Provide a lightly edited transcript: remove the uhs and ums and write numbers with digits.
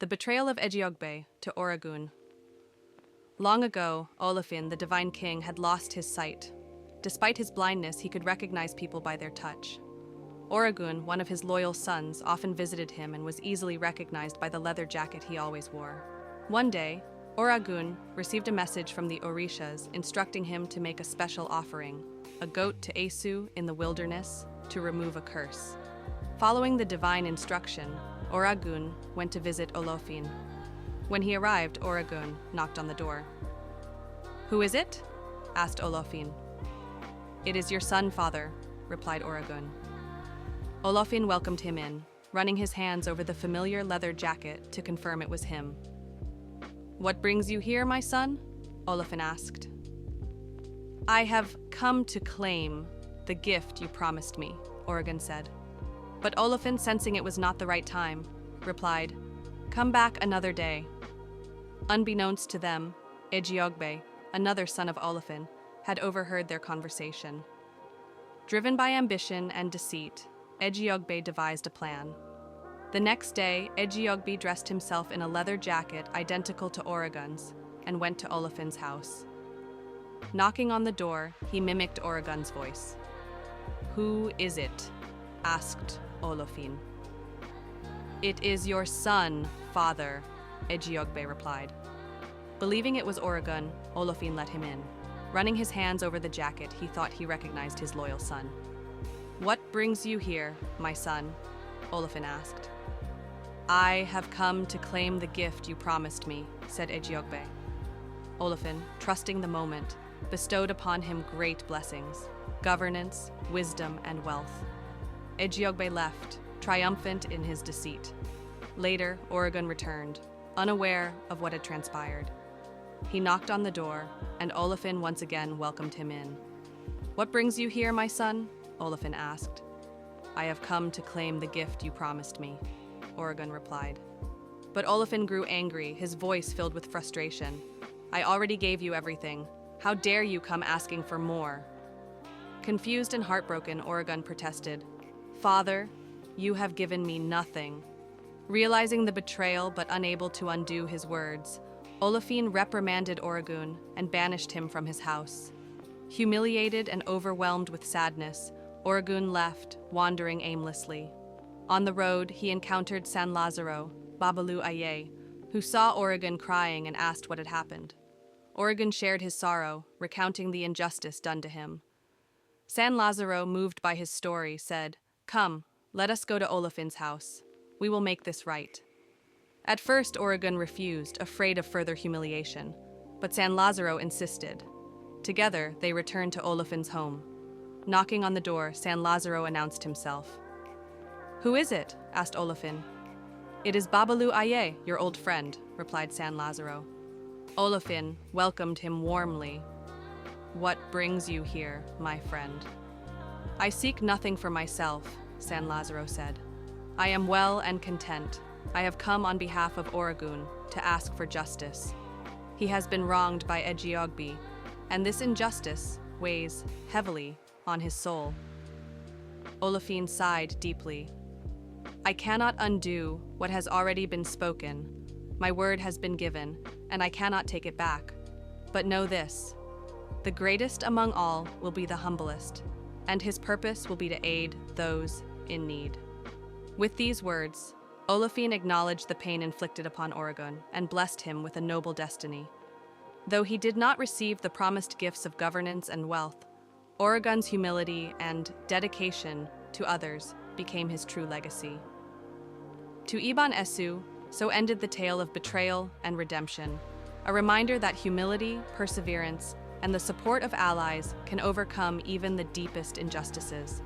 The Betrayal of Ejiogbe to Oragun. Long ago, Olofin, the divine king, had lost his sight. Despite his blindness, he could recognize people by their touch. Oragun, one of his loyal sons, often visited him and was easily recognized by the leather jacket he always wore. One day, Oragun received a message from the Òrìṣàs instructing him to make a special offering, a goat to Esu in the wilderness, to remove a curse. Following the divine instruction, Oragun went to visit Olofin. When he arrived, Oragun knocked on the door. "Who is it?" asked Olofin. "It is your son, father," replied Oragun. Olofin welcomed him in, running his hands over the familiar leather jacket to confirm it was him. "What brings you here, my son?" Olofin asked. "I have come to claim the gift you promised me," Oragun said. But Olofin, sensing it was not the right time, replied, "Come back another day." Unbeknownst to them, Èjìogbè, another son of Olofin, had overheard their conversation. Driven by ambition and deceit, Èjìogbè devised a plan. The next day, Èjìogbè dressed himself in a leather jacket identical to Oragun's and went to Olofin's house. Knocking on the door, he mimicked Oragun's voice. "Who is it?" asked Olofin. "It is your son, father," Èjìogbè replied. Believing it was Oragun, Olofin let him in. Running his hands over the jacket, he thought he recognized his loyal son. "What brings you here, my son?" Olofin asked. "I have come to claim the gift you promised me," said Èjìogbè. Olofin, trusting the moment, bestowed upon him great blessings, governance, wisdom, and wealth. Èjìogbè left, triumphant in his deceit. Later, Oragun returned, unaware of what had transpired. He knocked on the door, and Olofin once again welcomed him in. "What brings you here, my son?" Olofin asked. "I have come to claim the gift you promised me," Oragun replied. But Olofin grew angry, his voice filled with frustration. "I already gave you everything. How dare you come asking for more?" Confused and heartbroken, Oragun protested, "Father, you have given me nothing." Realizing the betrayal but unable to undo his words, Olofin reprimanded Oragun and banished him from his house. Humiliated and overwhelmed with sadness, Oragun left, wandering aimlessly. On the road, he encountered San Lázaro, Babalú Ayé, who saw Oragun crying and asked what had happened. Oragun shared his sorrow, recounting the injustice done to him. San Lázaro, moved by his story, said, "Come, let us go to Olofin's house. We will make this right." At first, Oragun refused, afraid of further humiliation, but San Lázaro insisted. Together, they returned to Olofin's home. Knocking on the door, San Lázaro announced himself. "Who is it?" asked Olofin. "It is Babalú Ayé, your old friend," replied San Lázaro. Olofin welcomed him warmly. "What brings you here, my friend?" "I seek nothing for myself," San Lázaro said. "I am well and content. I have come on behalf of Oragun to ask for justice. He has been wronged by Èjìogbè, and this injustice weighs heavily on his soul." Olofin sighed deeply. "I cannot undo what has already been spoken. My word has been given, and I cannot take it back. But know this, the greatest among all will be the humblest, and his purpose will be to aid those in need." With these words, Olofin acknowledged the pain inflicted upon Oragun and blessed him with a noble destiny. Though he did not receive the promised gifts of governance and wealth, Oragun's humility and dedication to others became his true legacy. To Iban Esu, so ended the tale of betrayal and redemption, a reminder that humility, perseverance, and the support of allies can overcome even the deepest injustices.